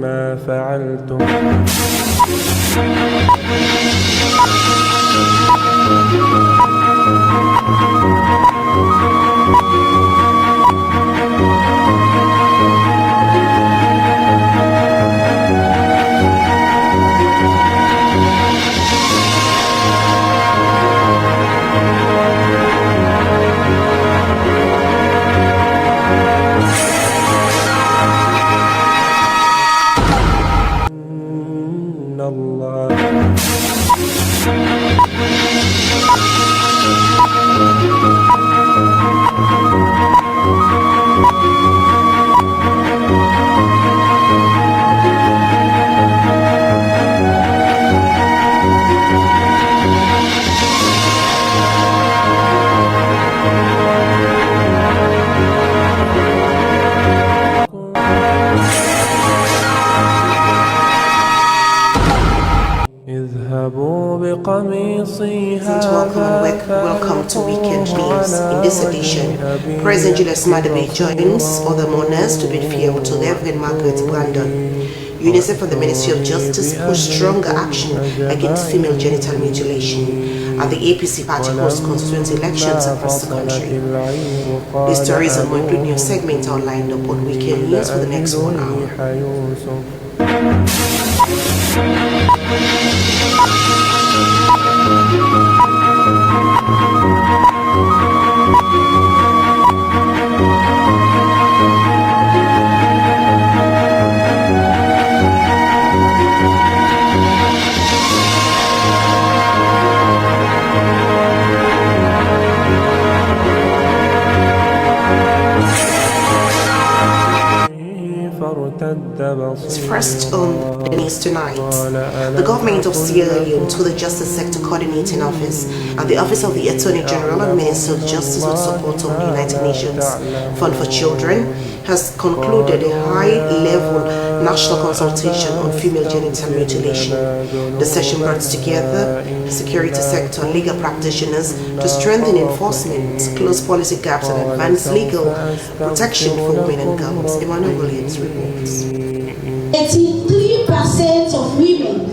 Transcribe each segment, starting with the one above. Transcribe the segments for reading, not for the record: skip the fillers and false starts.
ما فعلتم Welcome to Weekend News. In this edition, President Julius Madame joins other mourners to bid farewell to Reverend Margaret Brandon. UNICEF and the Ministry of Justice push stronger action against female genital mutilation, and the APC party hosts constituency elections across the country. These stories and more include news segments are lined up on Weekend News for the next 1 hour. First on the news tonight, the government of Sierra Leone, through the Justice Sector Coordinating Office and the Office of the Attorney General and Minister of Justice with support of the United Nations Fund for Children, has concluded a high-level national consultation on female genital mutilation. The session brought together security sector and legal practitioners to strengthen enforcement, close policy gaps, and advance legal protection for women and girls. Emmanuel Williams reports. 83% of women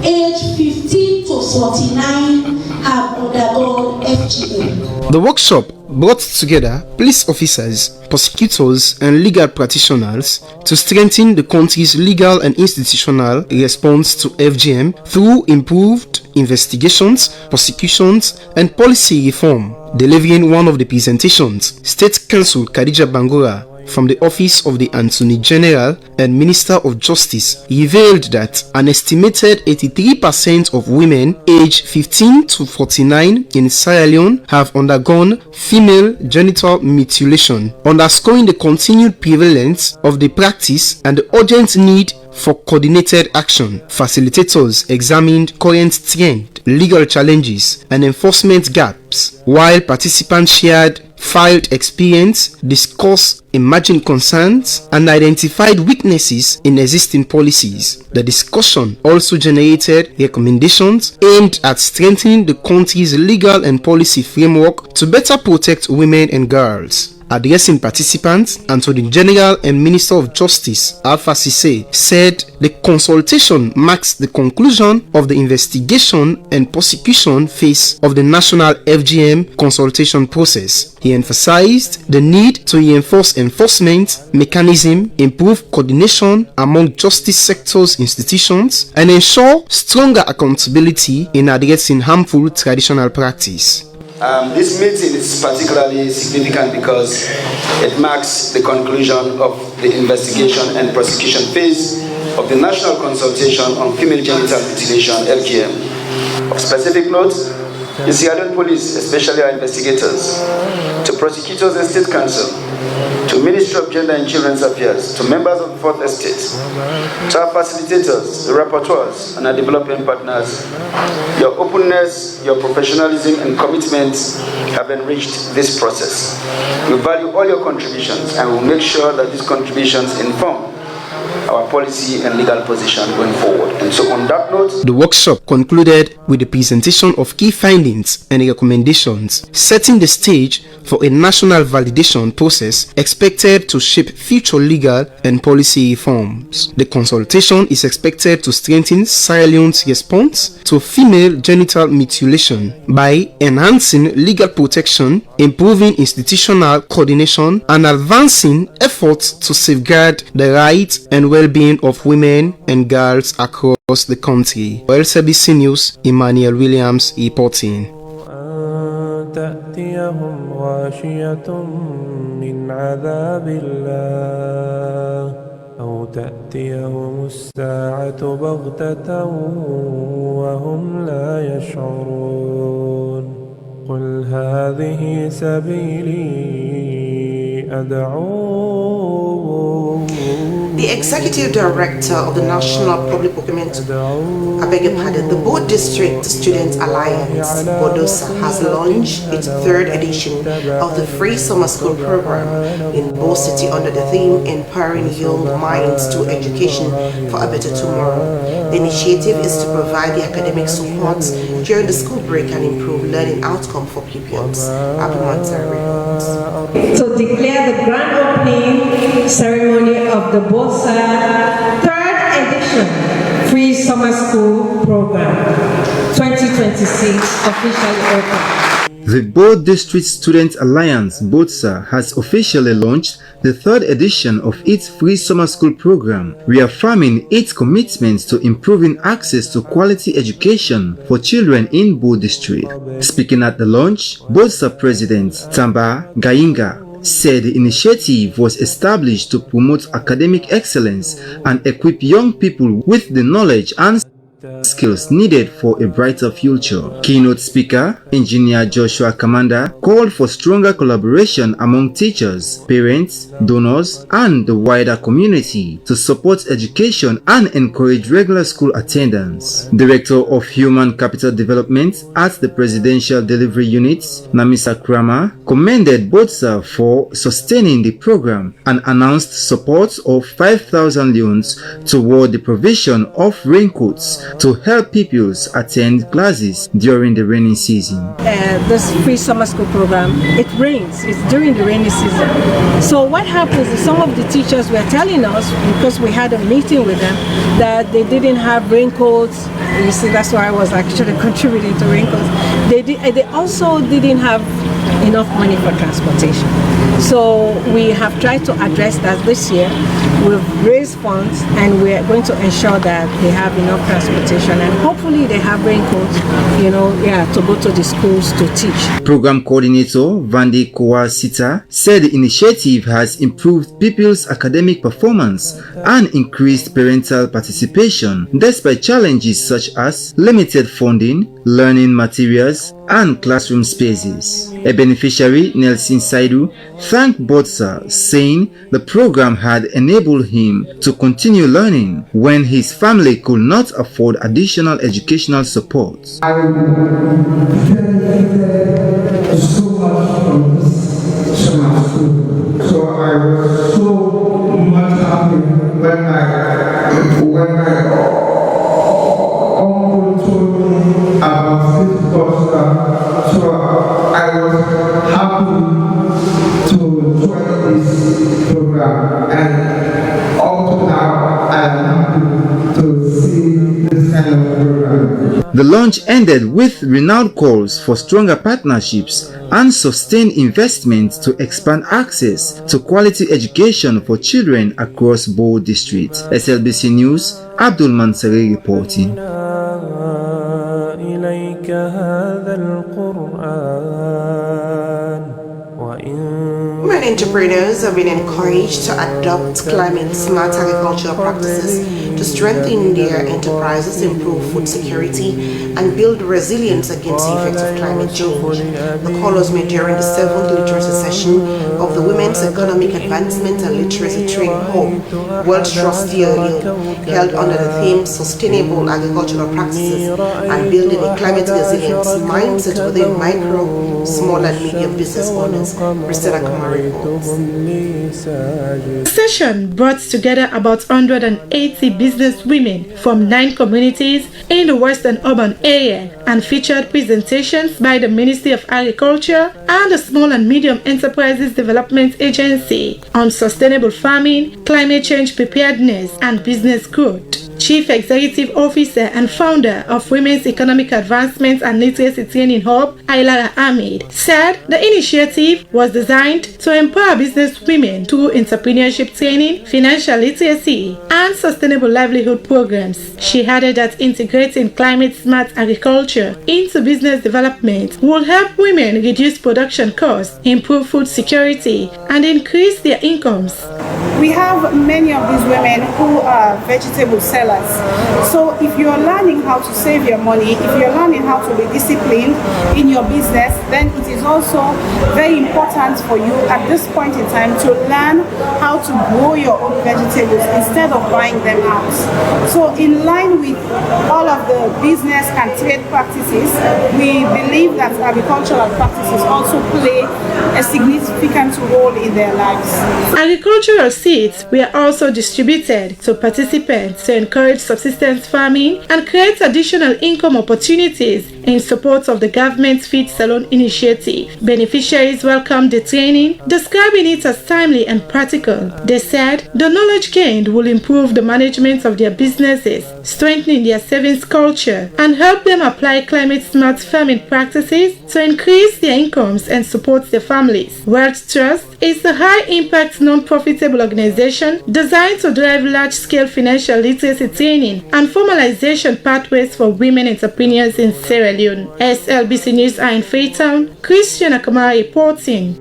aged 15 to 49 have undergone FGM. The workshop brought together police officers, prosecutors, and legal practitioners to strengthen the country's legal and institutional response to FGM through improved investigations, prosecutions, and policy reform. Delivering one of the presentations, State Counsel Khadija Bangura from the Office of the Attorney General and Minister of Justice revealed that an estimated 83% of women aged 15 to 49 in Sierra Leone have undergone female genital mutilation, underscoring the continued prevalence of the practice and the urgent need for coordinated action. Facilitators examined current trend, legal challenges, and enforcement gaps, while participants shared filed experience, discussed emerging concerns, and identified weaknesses in existing policies. The discussion also generated recommendations aimed at strengthening the country's legal and policy framework to better protect women and girls. Addressing participants, Attorney General and Minister of Justice Alpha Cisse said the consultation marks the conclusion of the investigation and prosecution phase of the national FGM consultation process. He emphasized the need to reinforce enforcement mechanism, improve coordination among justice sector's institutions, and ensure stronger accountability in addressing harmful traditional practice. This meeting is particularly significant because it marks the conclusion of the investigation and prosecution phase of the National Consultation on Female Genital Mutilation, FGM. Of specific note, the Sierra Leone Police, especially our investigators, to prosecutors and State Council, to Ministry of Gender and Children's Affairs, to members of the Fourth Estate, to our facilitators, the rapporteurs, and our development partners. Your openness, your professionalism, and commitment have enriched this process. We value all your contributions and will make sure that these contributions inform our policy and legal position going forward. And so on that note, the workshop concluded with the presentation of key findings and recommendations, setting the stage for a national validation process expected to shape future legal and policy reforms. The consultation is expected to strengthen Sierra Leone's response to female genital mutilation by enhancing legal protection, improving institutional coordination, and advancing efforts to safeguard the rights and well-being of women and girls across the country. For BECE News, Emmanuel Williams reporting. تأتيهم غاشية من عذاب الله أو تأتيهم الساعة بغتة وهم لا يشعرون قل هذه سبيلي أدعو. The Executive Director of the National Public Procurement, the Board District Student Alliance, BODOSA, has launched its third edition of the Free Summer School Program in Bo City under the theme Empowering Young Minds to Education for a Better Tomorrow. The initiative is to provide the academic support during the school break and improve learning outcome for pupils. To declare the grand opening ceremony of the BOSA third edition Free Summer School Program 2026 officially open. The Bo District Student Alliance BODSA has officially launched the third edition of its Free Summer School Program, reaffirming its commitment to improving access to quality education for children in Bo District. Speaking at the launch, BODSA President Tamba Gayinga said the initiative was established to promote academic excellence and equip young people with the knowledge and skills needed for a brighter future. Keynote speaker, Engineer Joshua Kamanda, called for stronger collaboration among teachers, parents, donors, and the wider community to support education and encourage regular school attendance. Director of Human Capital Development at the Presidential Delivery Unit, Namisa Krama, commended BODSA for sustaining the program and announced support of 5,000 loans toward the provision of raincoats to help pupils attend classes during the rainy season. This Free Summer School Program, it rains. It's during the rainy season. So what happens is some of the teachers were telling us, because we had a meeting with them, that they didn't have raincoats. You see, that's why I was actually contributing to raincoats. They also didn't have enough money for transportation. So we have tried to address that this year. We've raised funds and we're going to ensure that they have enough transportation and hopefully they have raincoats, to go to the schools to teach. Program Coordinator Vandi Kowasita said the initiative has improved pupils' academic performance and increased parental participation despite challenges such as limited funding, learning materials, and classroom spaces. A beneficiary, Nelson Saidu, thanked BODSA, saying the program had enabled him to continue learning when his family could not afford additional educational support. I benefited so much from this summer school, so I was so much happy when my uncle told me about this BODSA, so I was happy to join this program, and also now I am happy to see this kind of program. The launch ended with renowned calls for stronger partnerships and sustained investment to expand access to quality education for children across Bo District. SLBC News, Abdul Mansari reporting. Women entrepreneurs have been encouraged to adopt climate-smart agricultural practices to strengthen their enterprises, improve food security, and build resilience against the effects of climate change. The call was made during the 7th literacy session of the Women's Economic Advancement and Literacy Training Hub, World Trust Sierra Leone, held under the theme Sustainable Agricultural Practices and Building a Climate Resilience Mindset within Micro, Small and Medium Business Owners. The session brought together about 180 business women from 9 communities in the Western Urban Area and featured presentations by the Ministry of Agriculture and the Small and Medium Enterprises Development Agency on sustainable farming, climate change preparedness, and business growth. Chief Executive Officer and founder of Women's Economic Advancement and Literacy Training Hub, Aladura Ahmed, said the initiative was designed to empower business women through entrepreneurship training, financial literacy, and sustainable livelihood programs. She added that integrating climate-smart agriculture into business development will help women reduce production costs, improve food security, and increase their incomes. We have many of these women who are vegetable sellers. So if you're learning how to save your money, if you're learning how to be disciplined in your business, then it is also very important for you at this point in time to learn how to grow your own vegetables instead of buying them out. So in line with all of the business and trade practices, we believe that agricultural practices also play a significant role in their lives. Agricultural seeds were also distributed to participants to encourage subsistence farming and create additional income opportunities in support of the government's Feed Salon initiative. Beneficiaries welcomed the training, describing it as timely and practical. They said the knowledge gained will improve the management of their businesses, strengthening their savings culture, and help them apply climate-smart farming practices to increase their incomes and support their families. Wealth Trust is a high-impact non-profitable organization designed to drive large-scale financial literacy training and formalization pathways for women entrepreneurs in Sierra Leone. SLBC News are in Freetown. Christian Akamara reporting.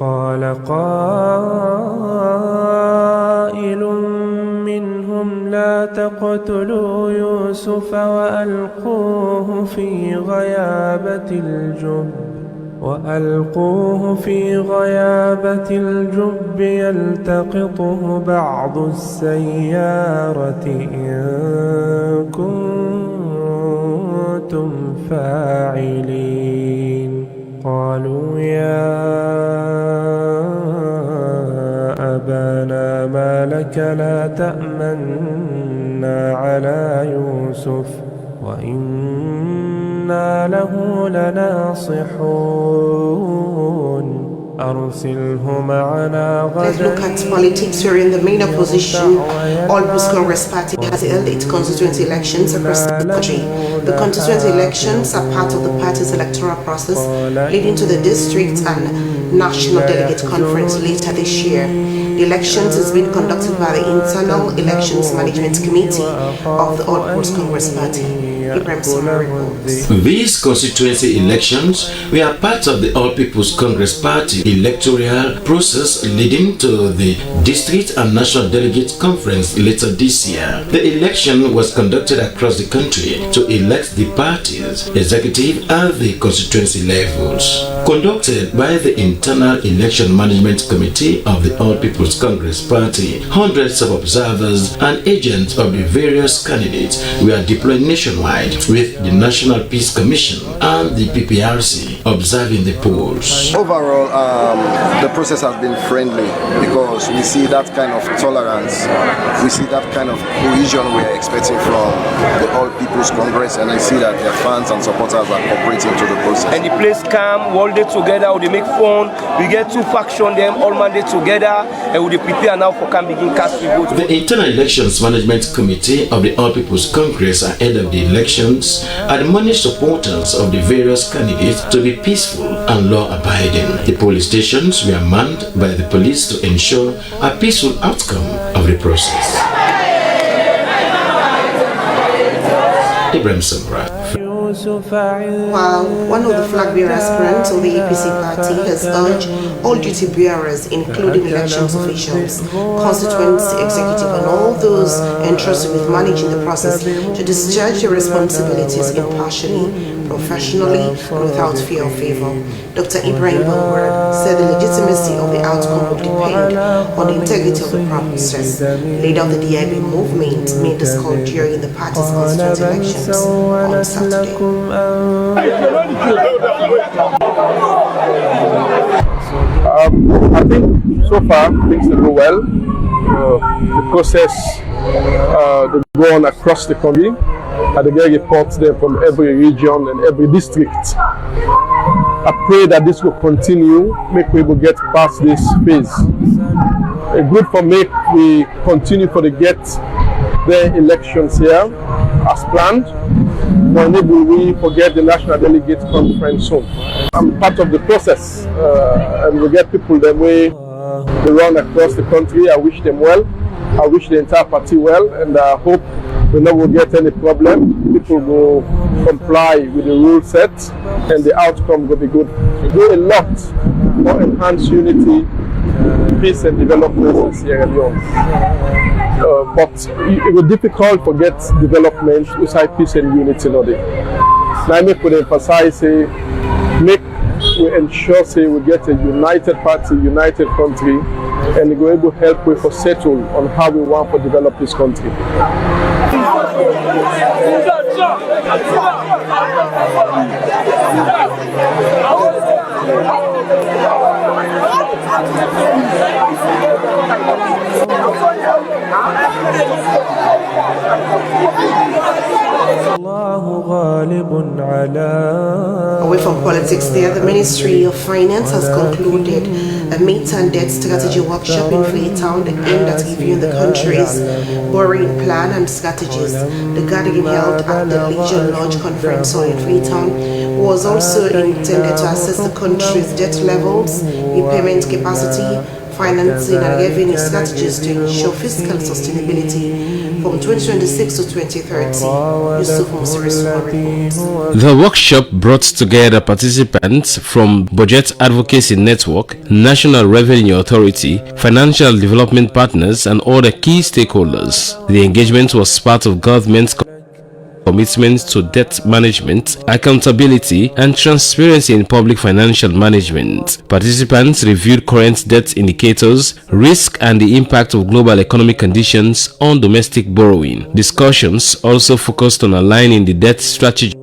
قال قائل منهم لا تقتلوا يوسف وألقوه في غيابة الجب يلتقطه بعض السيارة إن كنتم فاعلين قالوا يا أبانا ما لك لا تأمنا على يوسف وإنا له لناصحون أرسله معنا غدا. Let's look at politics. We're in the main opposition. All People's Congress Party has held its constituency elections across the country. The constituency elections are part of the party's electoral process, leading to the district and national delegate conference later this year. The elections is being conducted by the Internal Elections Management Committee of the All People's Congress Party. These constituency elections were part of the All People's Congress Party electoral process leading to the District and National Delegate Conference later this year. The election was conducted across the country to elect the parties, executive and the constituency levels. Conducted by the Internal Election Management Committee of the All People's Congress Party, hundreds of observers and agents of the various candidates were deployed nationwide with the National Peace Commission and the PPRC observing the polls. Overall, the process has been friendly because we see that kind of tolerance, we see that kind of cohesion we are expecting from the All People's Congress, and I see that their fans and supporters are cooperating to the process. And the place calm, all day together, we make fun, we get two factions, them all Monday together, and we prepare now for can begin casting votes. The Internal Elections Management Committee of the All People's Congress ahead of the elections admonished supporters of the various candidates to be peaceful and law-abiding. The police stations were manned by the police to ensure a peaceful outcome of the process. Ibrahim Samra. While one of the flag bearer aspirants of the APC party has urged all duty bearers, including elections officials, constituents, executive, and all those entrusted with managing the process to discharge their responsibilities impartially, professionally, and without fear or favor. Dr. Ibrahim Bangura said the legitimacy of the outcome would depend on the integrity of the process. Leader of the DIB movement made this call during the party's constituent elections on Saturday. I think so far things will go well. The process will go on across the country. I get reports there from every region and every district. I pray that this will continue, make people get past this phase. Good for make we continue for the get the elections here as planned. For enable we forget the National Delegate Conference soon. I'm part of the process and we get people the way they run across the country. I wish them well. I wish the entire party well, and I hope we never get any problem. People will comply with the rule set and the outcome will be good. We do a lot for enhanced unity, peace and development in Sierra Leone. But it was difficult to get development without peace and unity. Now I could emphasize, we ensure we get a united party, united country, and we will able to help we for settle on how we want to develop this country. Away from politics there, the Ministry of Finance has concluded a meet and debt strategy workshop in Freetown aimed at reviewing the country's borrowing plan and strategies. The gathering held at the Legion Lodge Conference Hall in Freetown was also intended to assess the country's debt levels, repayment capacity, financing and revenue strategies to ensure fiscal sustainability from 2026 to 2030. Yusuf Musiri's reports. The workshop brought together participants from Budget Advocacy Network, National Revenue Authority, financial development partners, and other key stakeholders. The engagement was part of government's commitments to debt management, accountability, and transparency in public financial management. Participants reviewed current debt indicators, risk, and the impact of global economic conditions on domestic borrowing. Discussions also focused on aligning the debt strategy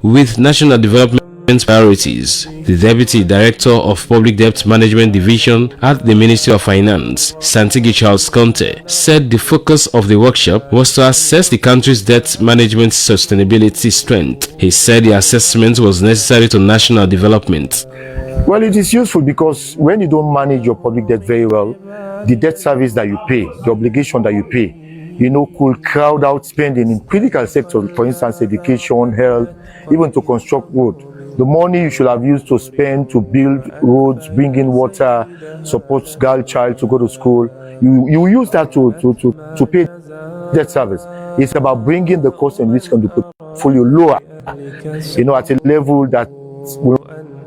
with national development priorities. The Deputy Director of Public Debt Management Division at the Ministry of Finance, Santigi Charles Conte, said the focus of the workshop was to assess the country's debt management sustainability strength. He said the assessment was necessary to national development. Well, it is useful because when you don't manage your public debt very well, the debt service that you pay, the obligation that you pay, could crowd out spending in critical sectors, for instance, education, health, even to construct road. The money you should have used to spend to build roads, bring in water, support girl child to go to school, you use that to pay debt service. It's about bringing the cost and risk on the portfolio lower, at a level that will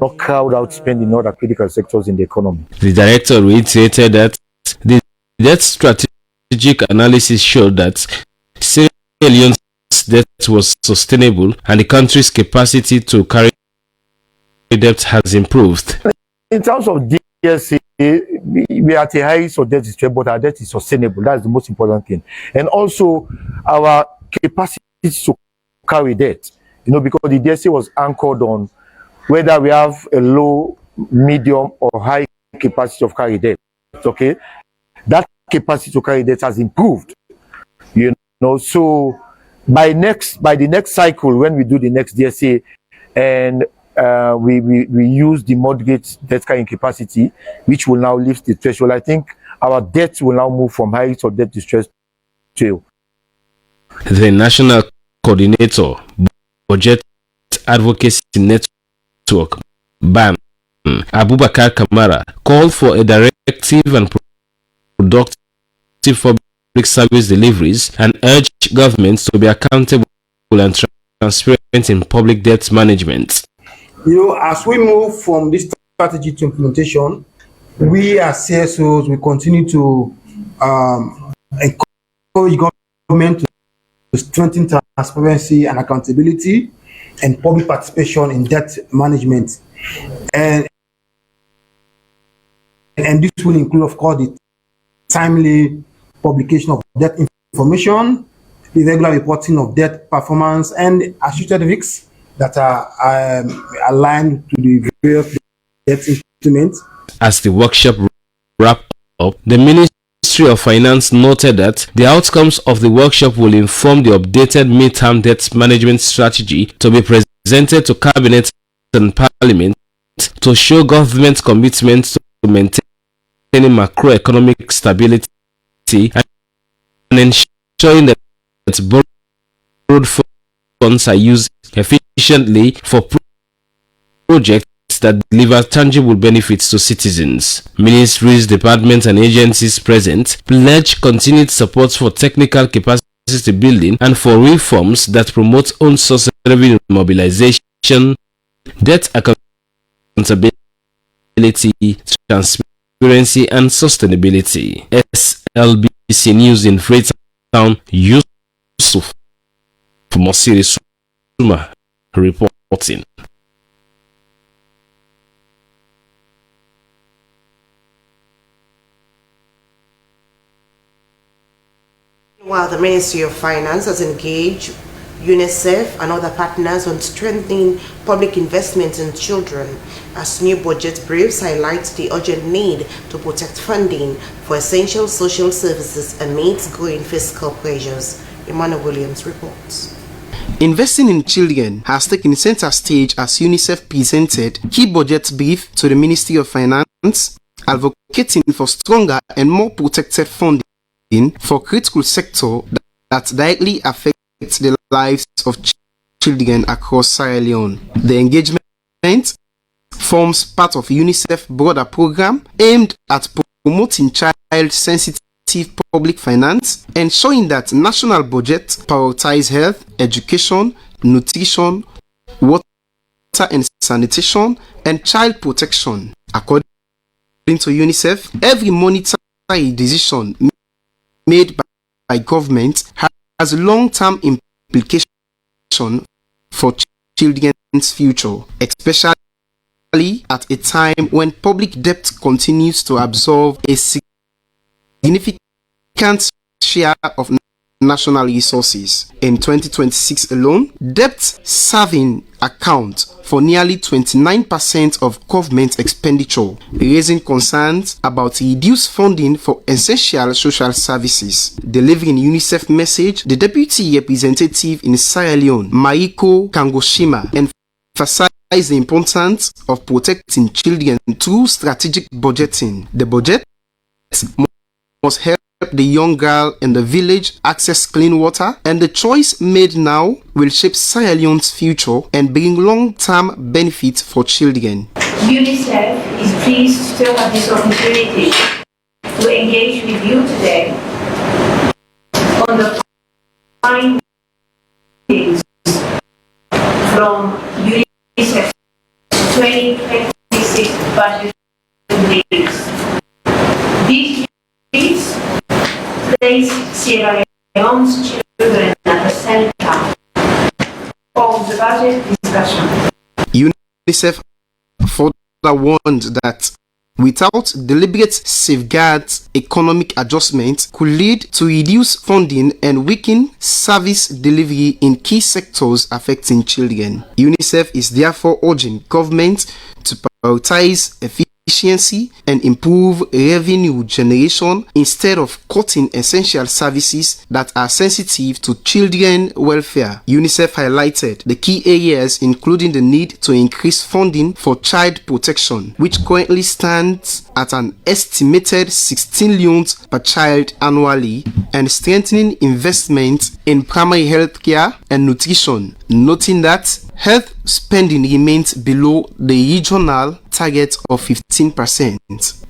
not crowd out spending in other critical sectors in the economy. The director reiterated that the debt strategic analysis showed that Sierra Leone's debt was sustainable and the country's capacity to carry debt has improved. In terms of DSC, we are at a high risk of debt distress, but our debt is sustainable. That's the most important thing. And also our capacity to carry debt, because the DSC was anchored on whether we have a low, medium, or high capacity of carry debt. Okay, that capacity to carry debt has improved. So by the next cycle, when we do the next DSA, and we use the mortgage debt carrying capacity, which will now lift the threshold. I think our debt will now move from high risk of debt distress to. The National Coordinator, Budget Advocacy Network, BAN, Abubakar Kamara, called for a directive and productive public service deliveries and urged governments to be accountable and transparent in public debt management. As we move from this strategy to implementation, we as CSOs will continue to encourage government to strengthen transparency and accountability and public participation in debt management. And this will include, of course, the timely publication of debt information, the regular reporting of debt performance, and associated risks that are aligned to the various debt instruments. As the workshop wrapped up, the Ministry of Finance noted that the outcomes of the workshop will inform the updated midterm debt management strategy to be presented to Cabinet and Parliament to show government commitment to maintaining macroeconomic stability and ensuring that borrowed funds are used efficiently for projects that deliver tangible benefits to citizens. Ministries, departments and agencies present pledge continued support for technical capacity building and for reforms that promote own source revenue mobilization, debt accountability, transparency and sustainability. SLBC News in Freetown, Yusuf Mosiri Suma reporting. While the Ministry of Finance has engaged UNICEF and other partners on strengthening public investment in children, as new budget briefs highlight the urgent need to protect funding for essential social services amidst growing fiscal pressures. Emmanuel Williams reports. Investing in children has taken center stage as UNICEF presented key budget brief to the Ministry of Finance, advocating for stronger and more protected funding for critical sector that directly affects the lives of children across Sierra Leone. The engagement forms part of UNICEF broader program aimed at promoting child-sensitive public finance, ensuring that national budgets prioritize health, education, nutrition, water and sanitation, and child protection. According to UNICEF, every monetary decision made by government has a long-term implication for children's future, especially at a time when public debt continues to absorb a significant share of national resources. In 2026 alone, debt serving account for nearly 29% of government expenditure, raising concerns about reduced funding for essential social services. Delivering UNICEF message, the deputy representative in Sierra Leone, Mariko Kangoshima, emphasized the importance of protecting children through strategic budgeting. The budget must help the young girl in the village access clean water, and the choice made now will shape Sierra Leone's future and bring long-term benefits for children. UNICEF is pleased to have this opportunity to engage with you today on the findings from UNICEF's 2026 budget briefs. These briefs place Sierra Leone's children at the center of the budget discussion. UNICEF further warned that without deliberate safeguards, economic adjustment could lead to reduced funding and weaken service delivery in key sectors affecting children. UNICEF is therefore urging government to prioritize efficiency and improve revenue generation instead of cutting essential services that are sensitive to children welfare. UNICEF highlighted the key areas including the need to increase funding for child protection, which currently stands at an estimated 16 loans per child annually, and strengthening investment in primary health care and nutrition, noting that health spending remains below the regional target of 15%.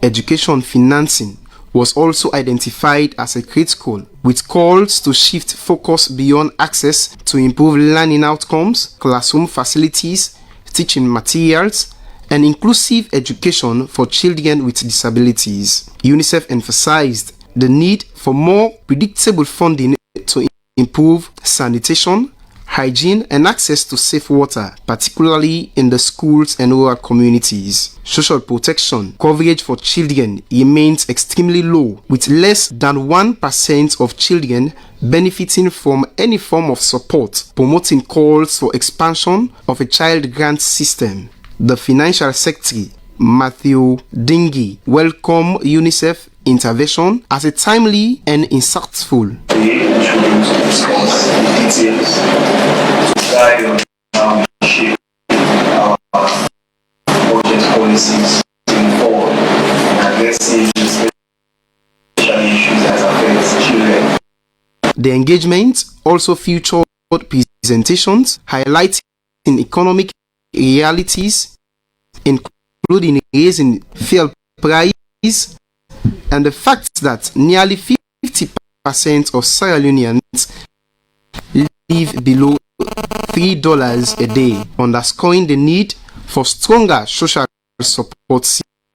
Education financing was also identified as a critical, with calls to shift focus beyond access to improve learning outcomes, classroom facilities, teaching materials, and inclusive education for children with disabilities. UNICEF emphasized the need for more predictable funding to improve sanitation, hygiene, and access to safe water, particularly in the schools and rural communities. Social protection coverage for children remains extremely low, with less than 1% of children benefiting from any form of support, promoting calls for expansion of a child grant system. The Financial Secretary, Matthew Dingy, welcomed UNICEF intervention as a timely and insightful. We introduce discuss details to guide on how we shape our budget policies going forward and addressing special issues that affect children. The engagement also featured presentations highlighting economic realities, including raising fuel price and the fact that nearly 50% of Sierra Leoneans live below $3 a day, underscoring the need for stronger social support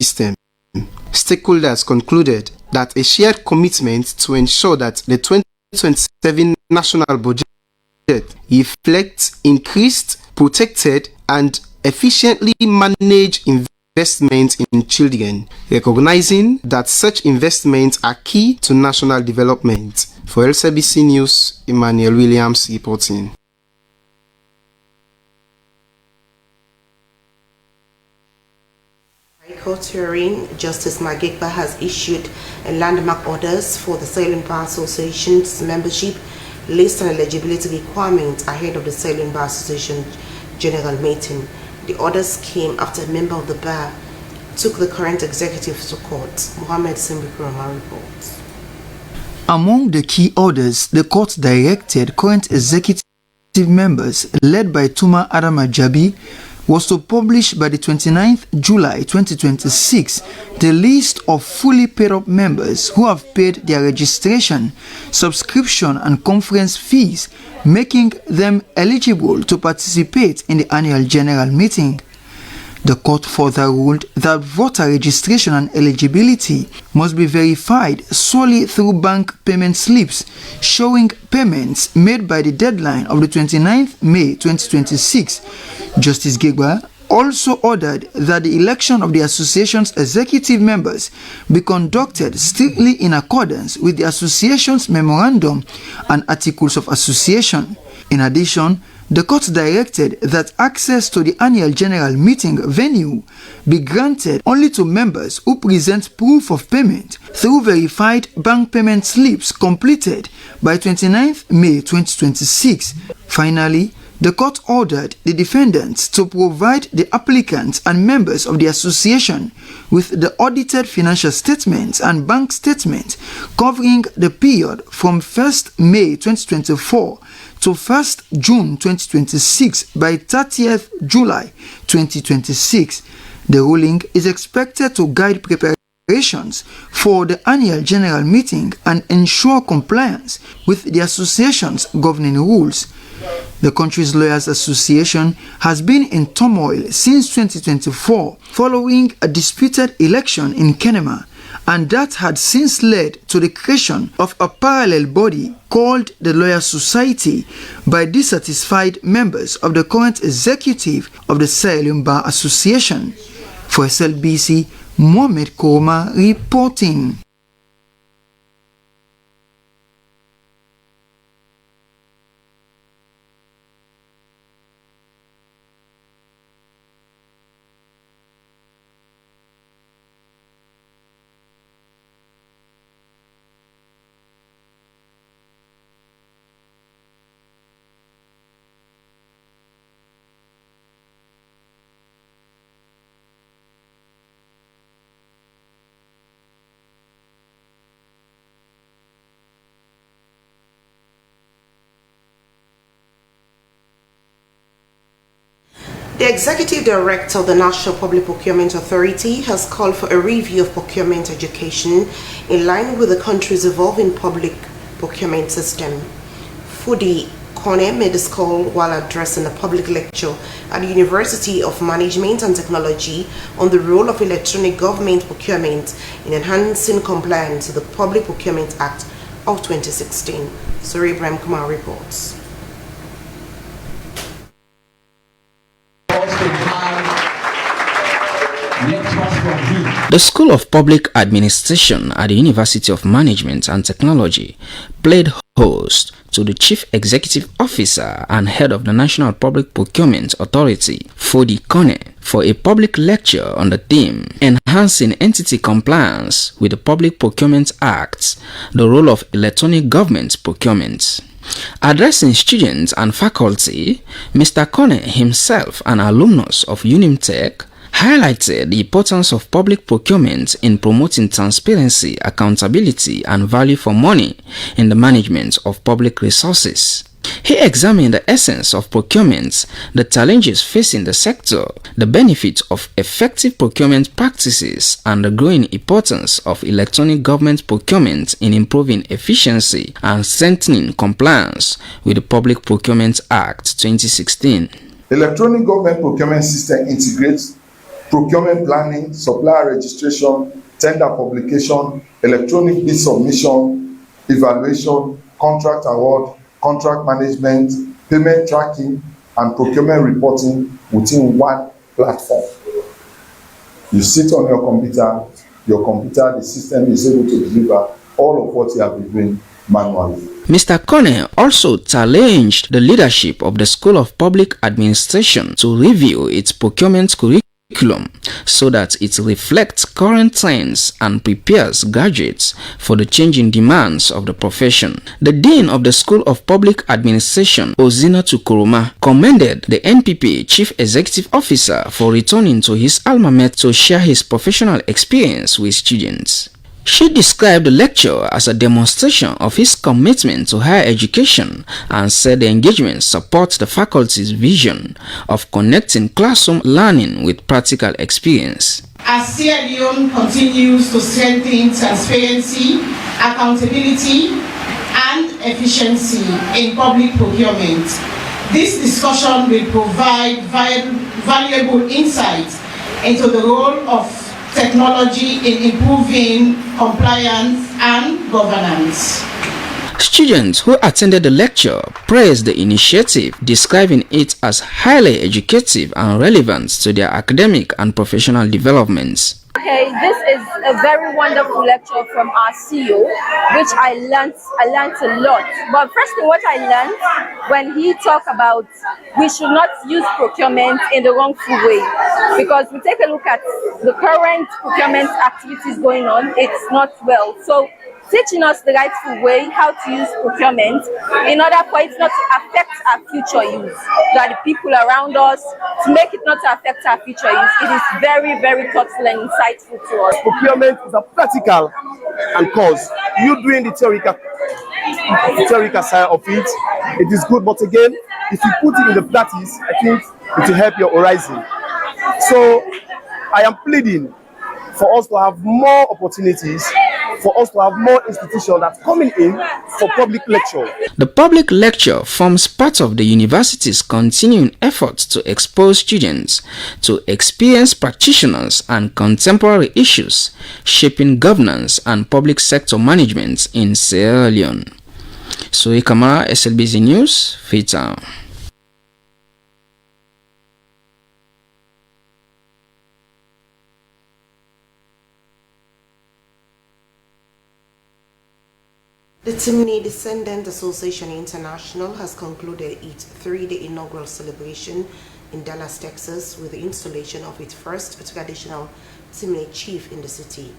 system. Stakeholders concluded that a shared commitment to ensure that the 2027 national budget reflects increased, protected, and efficiently managed investment in children, recognizing that such investments are key to national development. For LCBC News, Emmanuel Williams reporting. High Court hearing, Justice Magekba has issued a landmark orders for the Sailing Bar Association's membership list and eligibility requirements ahead of the Sailing Bar Association General Meeting. The orders came after a member of the bar took the current executive to court. Mohammed Simbikurama reports. Among the key orders, the court directed current executive members, led by Tuma Adama Jabi, was to publish by the 29th July 2026 the list of fully paid up members who have paid their registration, subscription and conference fees, making them eligible to participate in the annual general meeting. The court further ruled that voter registration and eligibility must be verified solely through bank payment slips showing payments made by the deadline of the 29th May 2026. Justice Gegba also ordered that the election of the association's executive members be conducted strictly in accordance with the association's memorandum and articles of association. In addition, the court directed that access to the annual general meeting venue be granted only to members who present proof of payment through verified bank payment slips completed by 29th May 2026. Finally, the court ordered the defendants to provide the applicants and members of the association with the audited financial statements and bank statements covering the period from 1st May 2024 to 1st June 2026 by 30th July 2026. The ruling is expected to guide preparations for the annual general meeting and ensure compliance with the association's governing rules. The country's Lawyers Association has been in turmoil since 2024 following a disputed election in Kenema, and that had since led to the creation of a parallel body called the Lawyers Society by dissatisfied members of the current executive of the Sierra Bar Association. For SLBC, Mohamed Koma reporting. The Executive Director of the National Public Procurement Authority has called for a review of procurement education in line with the country's evolving public procurement system. Fudi Kone made this call while addressing a public lecture at the University of Management and Technology on the role of electronic government procurement in enhancing compliance to the Public Procurement Act of 2016. Suri Ibrahim Kumar reports. The School of Public Administration at the University of Management and Technology played host to the Chief Executive Officer and Head of the National Public Procurement Authority, Fudi Kone, for a public lecture on the theme Enhancing Entity Compliance with the Public Procurement Act, the Role of Electronic Government Procurement. Addressing students and faculty, Mr. Kone himself, an alumnus of UNIMTech, highlighted the importance of public procurement in promoting transparency, accountability, and value for money in the management of public resources. He examined the essence of procurement, the challenges facing the sector, the benefits of effective procurement practices, and the growing importance of electronic government procurement in improving efficiency and strengthening compliance with the Public Procurement Act 2016. Electronic government procurement system integrates procurement planning, supplier registration, tender publication, electronic bid submission, evaluation, contract award, contract management, payment tracking, and procurement reporting within one platform. You sit on your computer, the system is able to deliver all of what you have been doing manually. Mr. Kone also challenged the leadership of the School of Public Administration to review its procurement curriculum so that it reflects current trends and prepares graduates for the changing demands of the profession. The Dean of the School of Public Administration, Ozina Tukuruma, commended the NPP Chief Executive Officer for returning to his alma mater to share his professional experience with students. She described the lecture as a demonstration of his commitment to higher education and said the engagement supports the faculty's vision of connecting classroom learning with practical experience. As Sierra Leone continues to strengthen transparency, accountability, and efficiency in public procurement, this discussion will provide valuable insights into the role of technology in improving compliance and governance. Students who attended the lecture praised the initiative, describing it as highly educative and relevant to their academic and professional developments. Okay, this is a very wonderful lecture from our CEO, which I learned a lot. But first thing, what I learned when he talked about we should not use procurement in the wrongful way, because we take a look at the current procurement activities going on, it's not well. So teaching us the rightful way, how to use procurement in order for it not to affect our future use. That the people around us, to make it not to affect our future use, it is very, very thoughtful and insightful to us. Procurement is a practical and cause. You doing the theoretical side of it, it is good, but again, if you put it in the practice, I think it will help your horizon. So I am pleading for us to have more opportunities, for us to have more institutions that are coming in for public lecture. The public lecture forms part of the university's continuing efforts to expose students to experienced practitioners and contemporary issues shaping governance and public sector management in Sierra Leone. Soy Kamara, SLBC News, Freetown. The Timney Descendant Association International has concluded its 3-day inaugural celebration in Dallas, Texas, with the installation of its first traditional Timney chief in the city.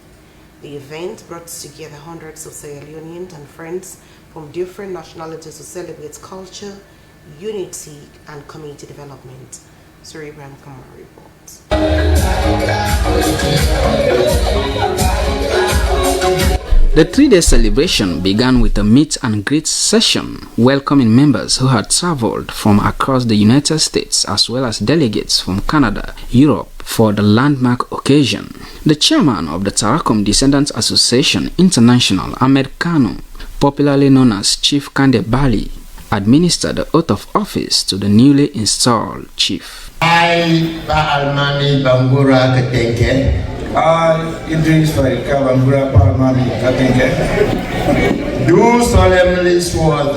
The event brought together hundreds of Sierra Leoneans and friends from different nationalities to celebrate culture, unity, and community development. Suri Ibrahim Kumar reports. The 3-day celebration began with a meet and greet session welcoming members who had traveled from across the United States as well as delegates from Canada, Europe for the landmark occasion. The chairman of the Tarakom Descendants Association International, Ahmed Kanu, popularly known as Chief Kande Bali, administered the oath of office to the newly installed chief. I, Almami Bangura Katenke. I, Idris Farika Bangura Palmami Katenke. Do solemnly swear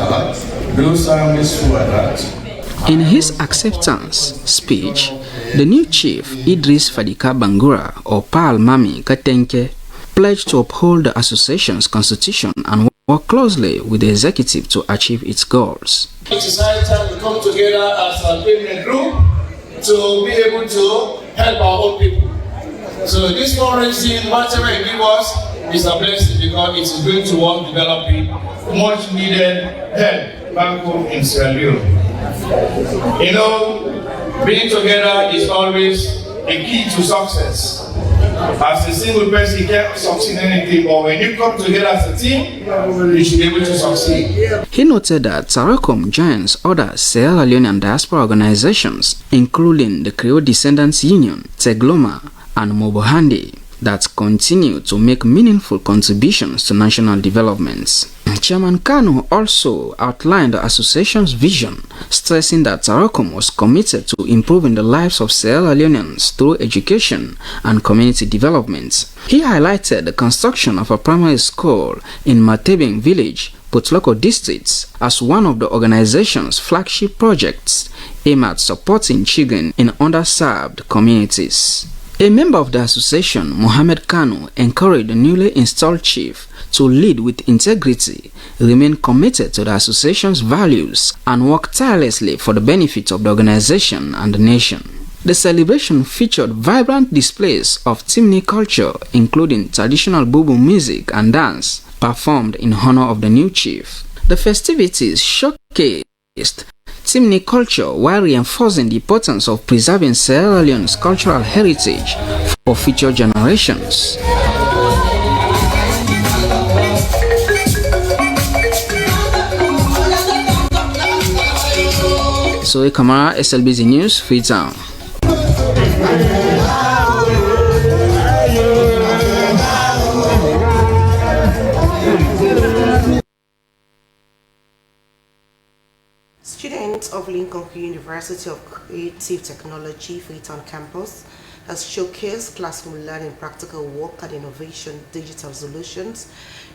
that. In his acceptance speech, the new chief, Idris Fadika Bangura or Pal Mami Katenke, pledged to uphold the association's constitution and work closely with the executive to achieve its goals. It is high time we come together as a Timney group to be able to help our own people. So this fundraising, whatever it give us, is a blessing because it is going towards developing much needed help back home in Sierra Leone. You know, being together is always a key to success. As a single person, you can't succeed in anything, but when you come together as a team, you should be able to succeed. He noted that Tarakom joins other Sierra Leonean diaspora organizations, including the Creole Descendants Union, Tegloma, and Mobohandi, that continue to make meaningful contributions to national developments. Chairman Kanu also outlined the association's vision, stressing that Tarakom was committed to improving the lives of Sierra Leoneans through education and community development. He highlighted the construction of a primary school in Matebing village, Potloko districts, as one of the organization's flagship projects aimed at supporting children in underserved communities. A member of the association, Mohamed Kanu, encouraged the newly installed chief to lead with integrity, remain committed to the association's values, and work tirelessly for the benefit of the organization and the nation. The celebration featured vibrant displays of Timney culture, including traditional Bubu music and dance, performed in honor of the new chief. The festivities showcased Timney culture while reinforcing the importance of preserving Sierra Leone's cultural heritage for future generations. Zoe Kamara, SLBZ News, Freetown. Students of Lincoln University of Creative Technology, Freetown campus, has showcased classroom learning, practical work and innovation digital solutions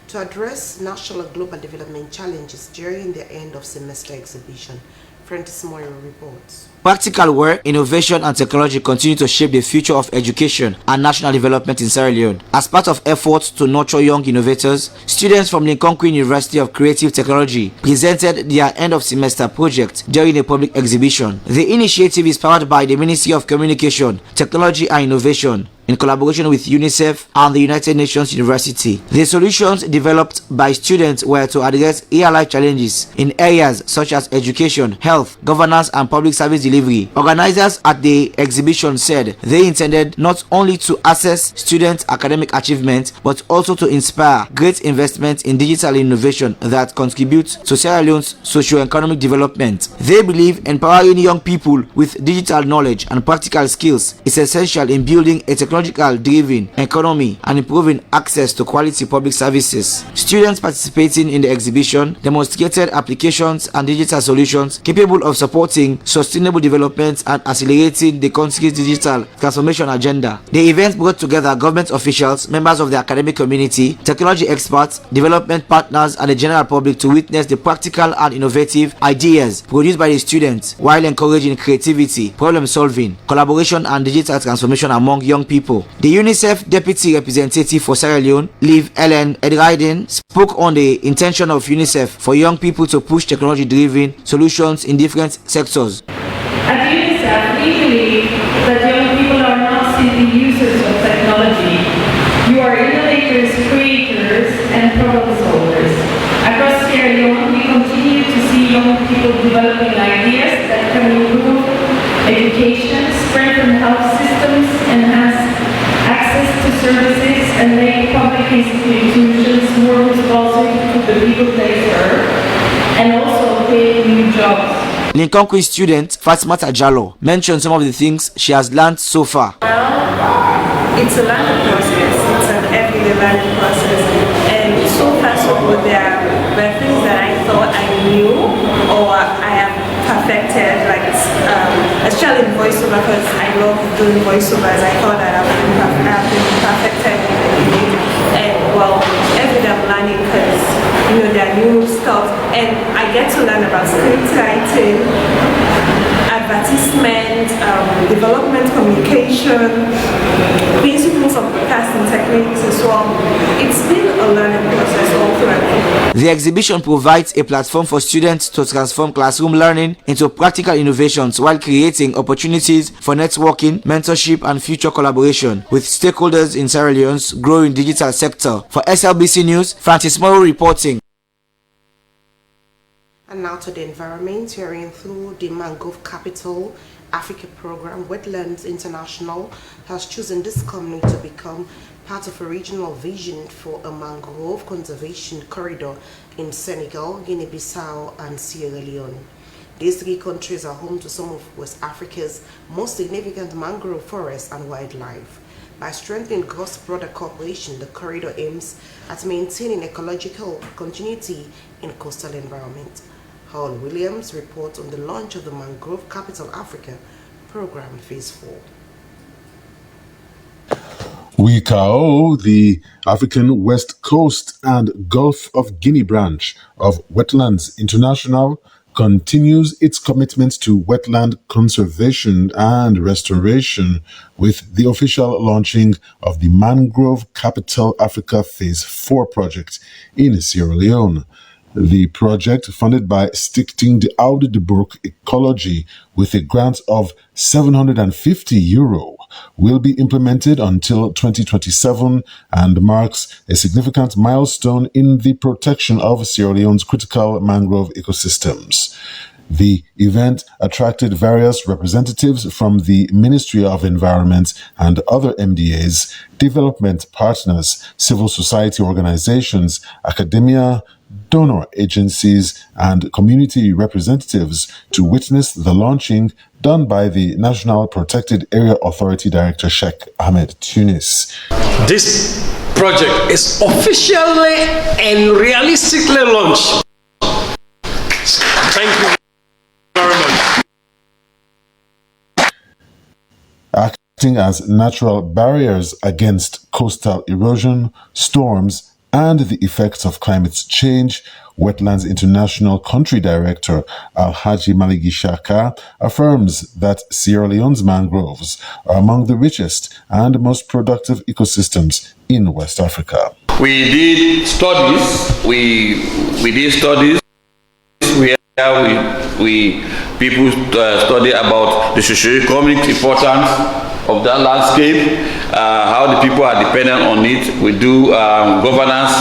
to address national and global development challenges during the end of semester exhibition. Francis Moyo reports. Practical work, innovation and technology continue to shape the future of education and national development in Sierra Leone. As part of efforts to nurture young innovators, students from Lincoln University of Creative Technology presented their end-of-semester project during a public exhibition. The initiative is powered by the Ministry of Communication, Technology and Innovation, in collaboration with UNICEF and the United Nations University. The solutions developed by students were to address real-life challenges in areas such as education, health, governance and public service delivery. Organizers at the exhibition said they intended not only to assess students' academic achievements but also to inspire great investment in digital innovation that contributes to Sierra Leone's socio-economic development. They believe empowering young people with digital knowledge and practical skills is essential in building a technological-driven economy and improving access to quality public services. Students participating in the exhibition demonstrated applications and digital solutions capable of supporting sustainable development and accelerating the country's digital transformation agenda. The event brought together government officials, members of the academic community, technology experts, development partners, and the general public to witness the practical and innovative ideas produced by the students while encouraging creativity, problem solving, collaboration, and digital transformation among young people. The UNICEF Deputy Representative for Sierra Leone, Liv Ellen Edryden, spoke on the intention of UNICEF for young people to push technology-driven solutions in different sectors. At UNICEF, we believe that young people are not simply users of technology. You are innovators, creators, and problem solvers. Across Sierra Leone, we continue to see young people developing ideas that can improve education, strengthen health systems, enhance access to services, and make public institutions more responsive to the people they serve, and also create new jobs. Lincoln Queen student Fatima Tajalo mentioned some of the things she has learned so far. It's a learning process. It's an everyday learning process, and so far so good. There were things that I thought I knew or I have perfected, like especially in voiceover, because I love doing voiceovers. I thought that I've been perfected in it, and well, every day I'm learning because there are new stuff, and I get to learn about script writing, advertisement, development communication, principles of broadcasting techniques as well. It's been a learning process all through. The exhibition provides a platform for students to transform classroom learning into practical innovations while creating opportunities for networking, mentorship, and future collaboration with stakeholders in Sierra Leone's growing digital sector. For SLBC News, Francis Morrow reporting. And now to the environment, hearing through the Mangrove Capital Africa program, Wetlands International has chosen this company to become part of a regional vision for a mangrove conservation corridor in Senegal, Guinea-Bissau, and Sierra Leone. These three countries are home to some of West Africa's most significant mangrove forests and wildlife. By strengthening cross-border cooperation, the corridor aims at maintaining ecological continuity in coastal environment. Hall Williams reports on the launch of the Mangrove Capital Africa program Phase 4. WCAO, the African West Coast and Gulf of Guinea branch of Wetlands International, continues its commitment to wetland conservation and restoration with the official launching of the Mangrove Capital Africa Phase 4 project in Sierra Leone. The project, funded by Stichting de Oude de Broek Ecology with a grant of €750, will be implemented until 2027 and marks a significant milestone in the protection of Sierra Leone's critical mangrove ecosystems. The event attracted various representatives from the Ministry of Environment and other MDAs, development partners, civil society organizations, academia, donor agencies, and community representatives to witness the launching done by the National Protected Area Authority Director Sheikh Ahmed Tunis. This project is officially and realistically launched. Thank you very much. Acting as natural barriers against coastal erosion, storms, and the effects of climate change, Wetlands International Country Director Alhaji Maligi Shaka affirms that Sierra Leone's mangroves are among the richest and most productive ecosystems in West Africa. We did studies. We did studies where people study about the socio-economic importance of that landscape, how the people are dependent on it. We do governance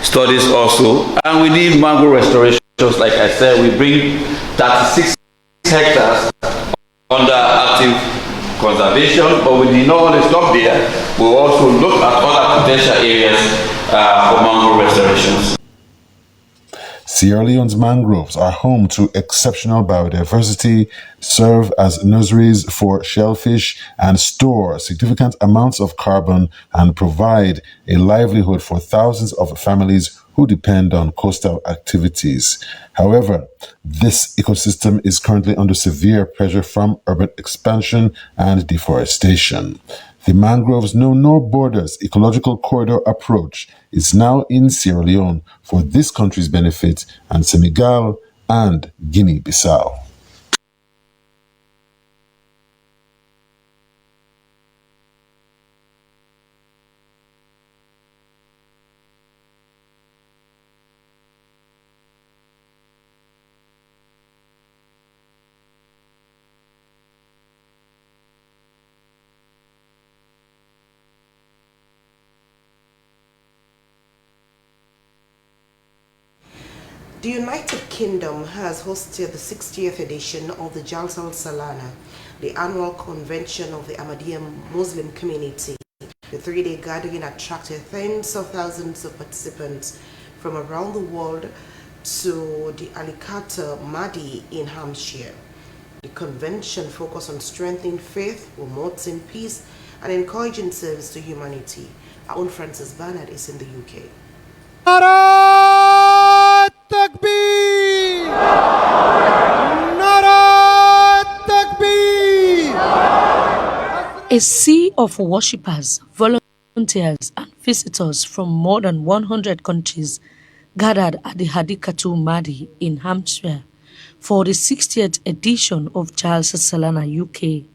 studies also, and we did mangrove restorations. Like I said, we bring 36 hectares under active conservation, but we did not want to stop there. We also look at other potential areas for mangrove restorations. Sierra Leone's mangroves are home to exceptional biodiversity, serve as nurseries for shellfish, and store significant amounts of carbon and provide a livelihood for thousands of families who depend on coastal activities. However, this ecosystem is currently under severe pressure from urban expansion and deforestation. The mangroves know no borders ecological corridor approach is now in Sierra Leone for this country's benefit and Senegal and Guinea-Bissau. The United Kingdom has hosted the 60th edition of the Jalsa Salana, the annual convention of the Ahmadiyya Muslim community, with 3-day gathering attracted tens of thousands of participants from around the world to the Alicata Madi in Hampshire. The convention focused on strengthening faith, promoting peace, and encouraging service to humanity. Our own Francis Bernard is in the UK. Nara Takbir! Nara Takbir! A sea of worshippers, volunteers, and visitors from more than 100 countries gathered at the Hadikatu Madi in Hampshire for the 60th edition of Jalsa Salana UK.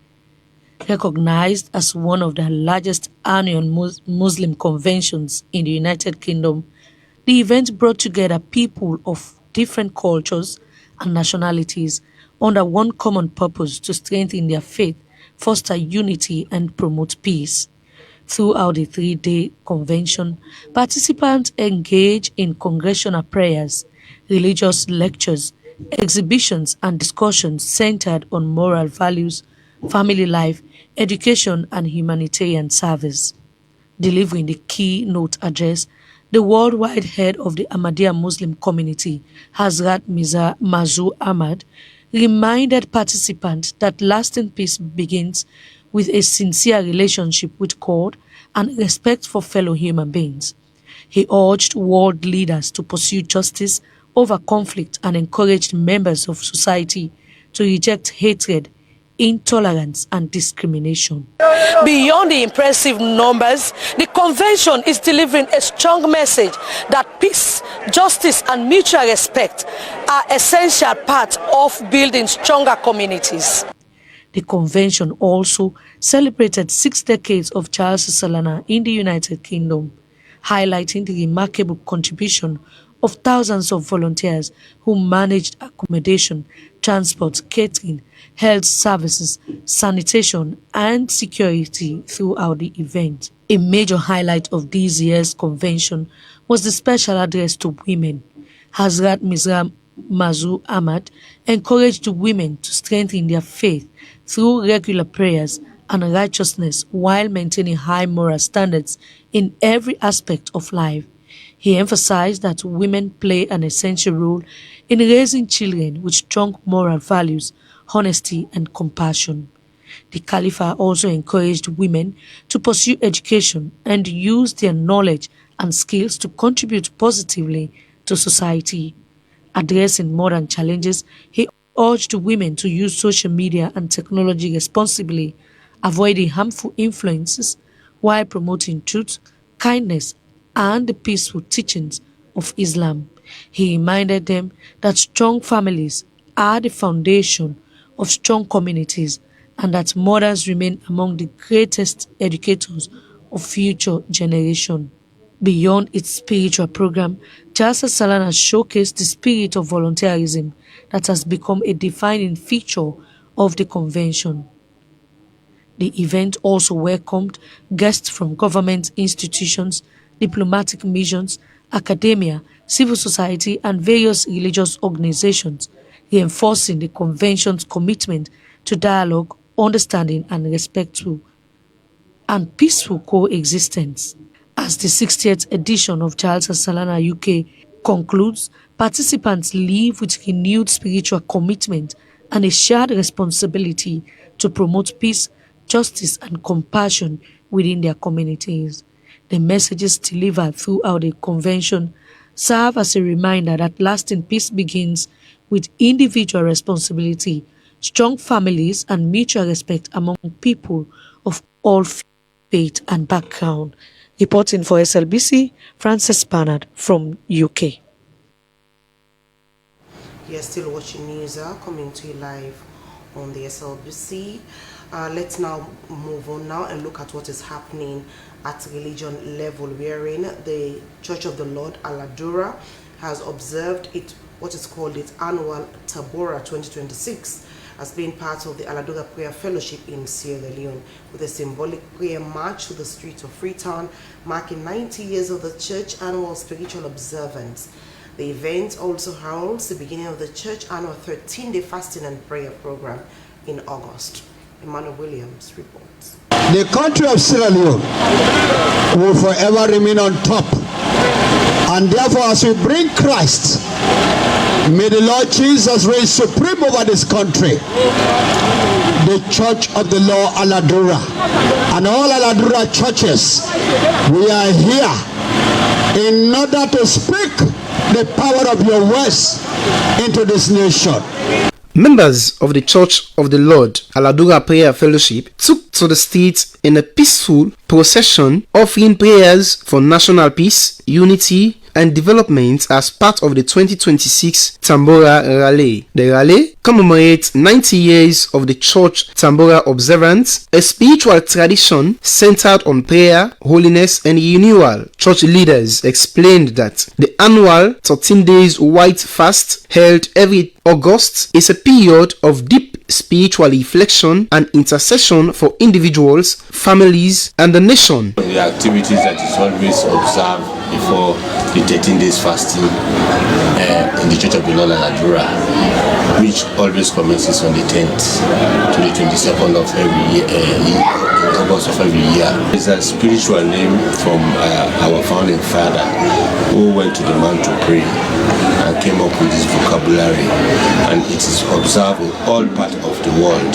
Recognized as one of the largest annual Muslim conventions in the United Kingdom, the event brought together people of different cultures and nationalities under one common purpose to strengthen their faith, foster unity, and promote peace. Throughout the 3-day convention, participants engage in congregational prayers, religious lectures, exhibitions, and discussions centered on moral values, family life, education, and humanitarian service. Delivering the keynote address, the worldwide head of the Ahmadiyya Muslim community, Hazrat Mirza Mazu Ahmad, reminded participants that lasting peace begins with a sincere relationship with God and respect for fellow human beings. He urged world leaders to pursue justice over conflict and encouraged members of society to reject hatred, intolerance, and discrimination. Beyond the impressive numbers, the convention is delivering a strong message that peace, justice, and mutual respect are essential parts of building stronger communities. The convention also celebrated 6 decades of Jalsa Salana in the United Kingdom, highlighting the remarkable contribution of thousands of volunteers who managed accommodation, transport, catering, health services, sanitation, and security throughout the event. A major highlight of this year's convention was the special address to women. Hazrat Mirza Mazu Ahmad encouraged women to strengthen their faith through regular prayers and righteousness while maintaining high moral standards in every aspect of life. He emphasized that women play an essential role in raising children with strong moral values, honesty, and compassion. The Caliph also encouraged women to pursue education and use their knowledge and skills to contribute positively to society. Addressing modern challenges, he urged women to use social media and technology responsibly, avoiding harmful influences while promoting truth, kindness, and the peaceful teachings of Islam. He reminded them that strong families are the foundation of strong communities and that mothers remain among the greatest educators of future generations. Beyond its spiritual program, Jalsa Salana showcased the spirit of volunteerism that has become a defining feature of the convention. The event also welcomed guests from government institutions, diplomatic missions, academia, civil society, and various religious organizations, reinforcing the convention's commitment to dialogue, understanding, and respectful and peaceful coexistence. As the 60th edition of Jalsa Salana UK concludes, participants leave with renewed spiritual commitment and a shared responsibility to promote peace, justice, and compassion within their communities. The messages delivered throughout the convention serve as a reminder that lasting peace begins with individual responsibility, strong families, and mutual respect among people of all faith and background. Reporting for SLBC, Francis Bernard from UK. You're still watching news coming to you live on the SLBC. Let's now move on now and look at what is happening at religion level, wherein the Church of the Lord, Aladura, has observed what is called its annual Tabora 2026 as being part of the Aladura Prayer Fellowship in Sierra Leone, with a symbolic prayer march to the streets of Freetown, marking 90 years of the church annual spiritual observance. The event also heralds the beginning of the church annual 13-day fasting and prayer program in August. Emmanuel Williams reports. The country of Sierra Leone will forever remain on top. And therefore, as we bring Christ, may the Lord Jesus reign supreme over this country. The Church of the Lord Aladura and all Aladura churches, we are here in order to speak the power of your words into this nation. Members of the Church of the Lord Aladura Prayer Fellowship took to the streets in a peaceful procession, offering prayers for national peace, unity, and development as part of the 2026 Tambora Rally. The rally commemorates 90 years of the Church Tambora Observance, a spiritual tradition centered on prayer, holiness, and renewal. Church leaders explained that the annual 13 days white fast held every August is a period of deep spiritual reflection and intercession for individuals, families, and the nation. The activities that is always observed before the 13 days fasting in the Church of the Lord Aladura, which always commences on the 10th to the 22nd of every year, August of every year. It's a spiritual name from our founding father, who went to the mount to pray and came up with this vocabulary, and it is observed in all parts of the world,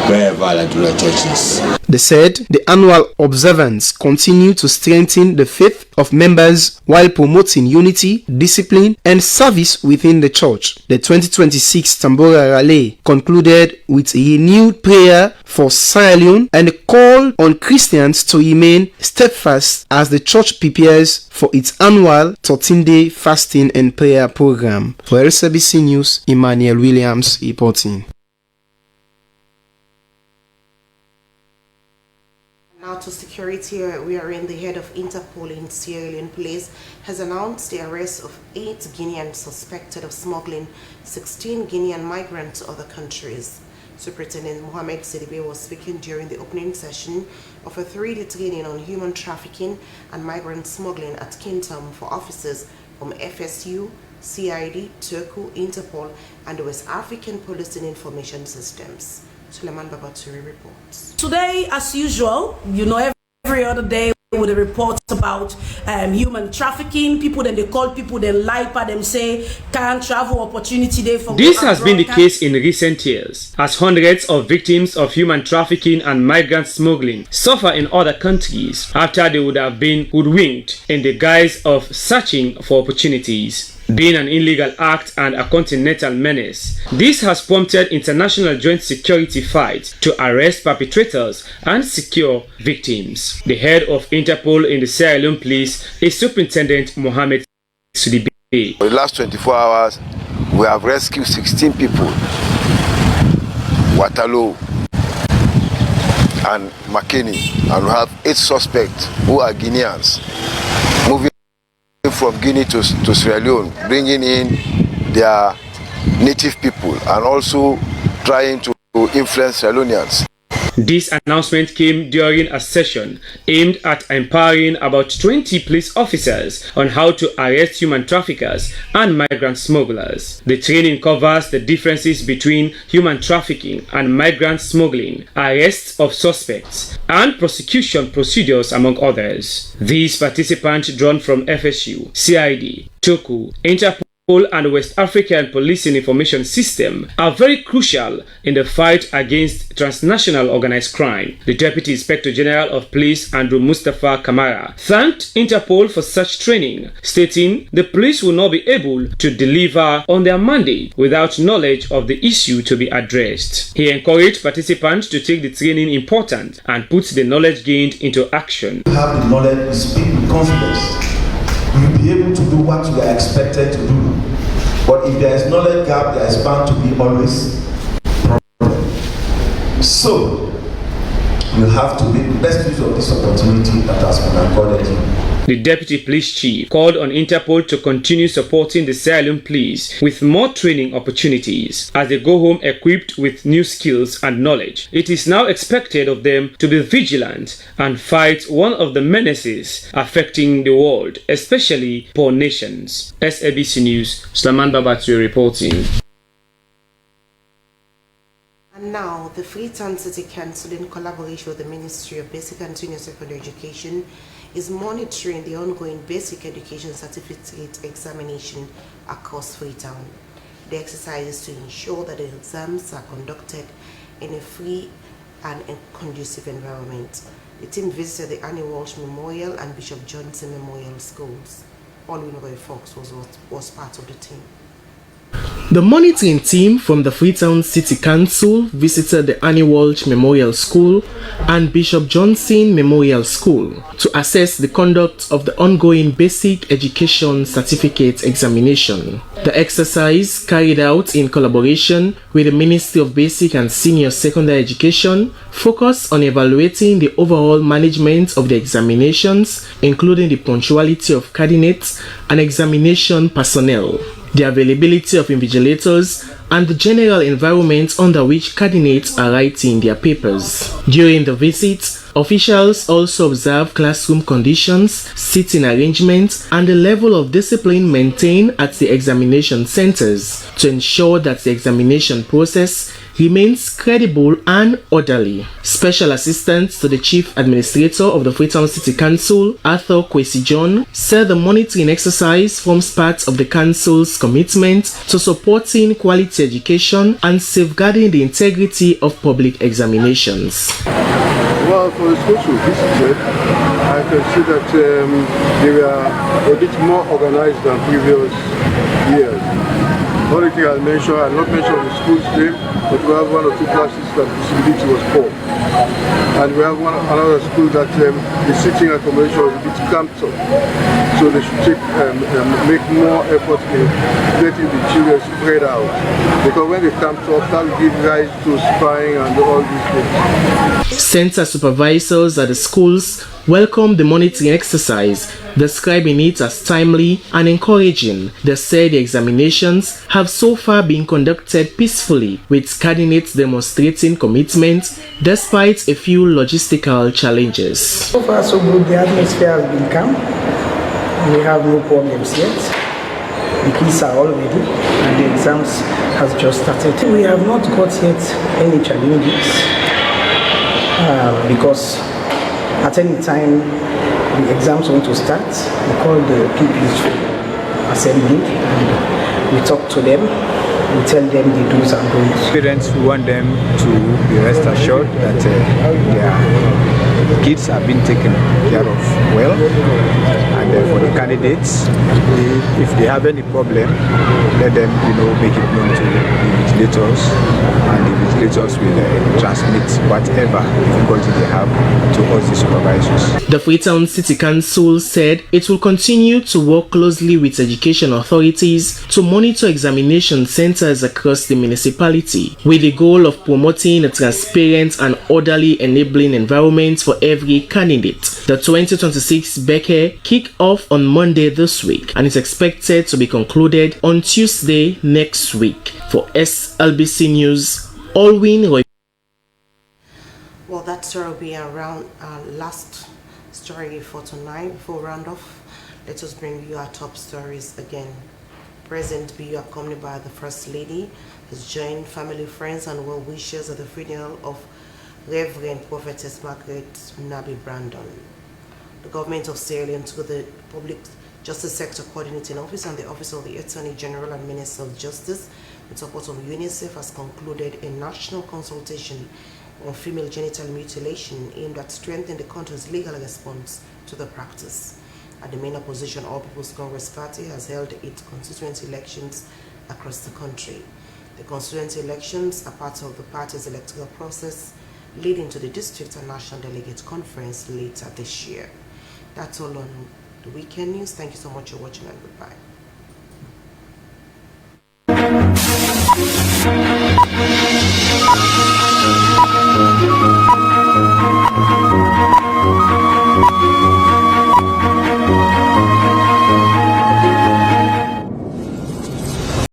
wherever Aladura church is. They said the annual observance continued to strengthen the faith of members while promoting unity, discipline, and service within the church. The 2026 Tambora Rally concluded with a renewed prayer for Sierra Leone and a call on Christians to remain steadfast as the church prepares for its annual 13-day fasting and prayer program. For LCBC News, Emmanuel Williams reporting. Now to security, wherein the head of Interpol in Sierra Leone Police has announced the arrest of 8 Guineans suspected of smuggling 16 Guinean migrants to other countries. Superintendent Mohamed Sidibe was speaking during the opening session of a 3-day training on human trafficking and migrant smuggling at Kintam for officers from FSU, CID, Turku, Interpol, and the West African Policing Information Systems. Suleiman Babaturi reports. Today, as usual, every other day with the reports about human trafficking, people then they call people, they lie by them, say can't travel opportunity there for. This has been the case in recent years, as hundreds of victims of human trafficking and migrant smuggling suffer in other countries after they would have been hoodwinked in the guise of searching for opportunities. Being an illegal act and a continental menace, this has prompted international joint security fight to arrest perpetrators and secure victims. The head of Interpol in the Sierra Leone Police is Superintendent Mohamed Sidibe. For the last 24 hours, we have rescued 16 people, Waterloo and McKinney, and we have 8 suspects who are Guineans, moving from Guinea to Sierra Leone, bringing in their native people and also trying to influence Sierra Leoneans. This announcement came during a session aimed at empowering about 20 police officers on how to arrest human traffickers and migrant smugglers. The training covers the differences between human trafficking and migrant smuggling, arrests of suspects, and prosecution procedures, among others. These participants, drawn from FSU, CID, Turku, Interpol, and West African Policing Information System, are very crucial in the fight against transnational organized crime. The Deputy Inspector General of Police, Andrew Mustafa Kamara, thanked Interpol for such training, stating the police will not be able to deliver on their mandate without knowledge of the issue to be addressed. He encouraged participants to take the training important and put the knowledge gained into action. You have the knowledge, speak with confidence. You'll be able to do what you are expected to do. But if there is knowledge gap, there is bound to be always problem. So, you have to make the best use of this opportunity that has been accorded you. The Deputy Police Chief called on Interpol to continue supporting the Sierra Leone Police with more training opportunities as they go home equipped with new skills and knowledge. It is now expected of them to be vigilant and fight one of the menaces affecting the world, especially poor nations. SABC News, Slaman Babaturi reporting. And now, the Freetown City Council, in collaboration with the Ministry of Basic and Senior Secondary Education, is monitoring the ongoing basic education certificate examination across Freetown. The exercise is to ensure that the exams are conducted in a free and conducive environment. The team visited the Annie Walsh Memorial and Bishop Johnson Memorial Schools. Roy Fox was part of the team. The monitoring team from the Freetown City Council visited the Annie Walsh Memorial School and Bishop Johnson Memorial School to assess the conduct of the ongoing Basic Education Certificate examination. The exercise, carried out in collaboration with the Ministry of Basic and Senior Secondary Education, focused on evaluating the overall management of the examinations, including the punctuality of candidates and examination personnel, the availability of invigilators, and the general environment under which candidates are writing their papers. During the visit, officials also observed classroom conditions, seating arrangements, and the level of discipline maintained at the examination centers to ensure that the examination process remains credible and orderly. Special Assistant to the Chief Administrator of the Freetown City Council, Arthur Kwesi John, said the monitoring exercise forms part of the Council's commitment to supporting quality education and safeguarding the integrity of public examinations. Well, for the schools we visited, I can see that they were a bit more organized than previous years. Only thing I'll not mention the school's name, but we have one or two classes that visibility was poor. And we have another school that the sitting accommodation was a bit cramped up. So they should make more effort in letting the children spread out. Because when they camp up, that will give rise to spying and all these things. Center supervisors at the schools welcomed the monitoring exercise, describing it as timely and encouraging. They said the examinations have so far been conducted peacefully, with candidates demonstrating commitment despite a few logistical challenges. So far so good, the atmosphere has been calm. We have no problems yet. The kids are all ready and the exams has just started. We have not got yet any challenges because at any time the exams want to start, we call the PPs assembly and we talk to them, we tell them the do's and don'ts. Parents, we want them to be rest assured that their kids are being taken care of well, and for the candidates, if they have any problem, let them make it known to the invigilators, and the invigilators will transmit whatever difficulty they have to us, the supervisors. The Freetown City Council said it will continue to work closely with education authorities to monitor examination centers across the municipality, with the goal of promoting a transparent and orderly enabling environment for every candidate. The 2026 BECE kicked off on Monday this week and is expected to be concluded on Tuesday next week. For SLBC News, Alwyn Roy. Well, that story will be around our last story for tonight. Before we round off, let us bring you our top stories again. Present be accompanied by the First Lady, has joined family, friends, and well-wishers at the funeral of Reverend Prophetess Margaret Nabi Brandon. The government of Sierra Leone, through the Public Justice Sector Coordinating Office and the Office of the Attorney General and Minister of Justice, with support of UNICEF, has concluded a national consultation on female genital mutilation aimed at strengthening the country's legal response to the practice. At the main opposition, All People's Congress Party has held its constituency elections across the country. The constituency elections are part of the party's electoral process, leading to the district and national delegate conference later this year. That's all on the weekend news. Thank you so much for watching and goodbye.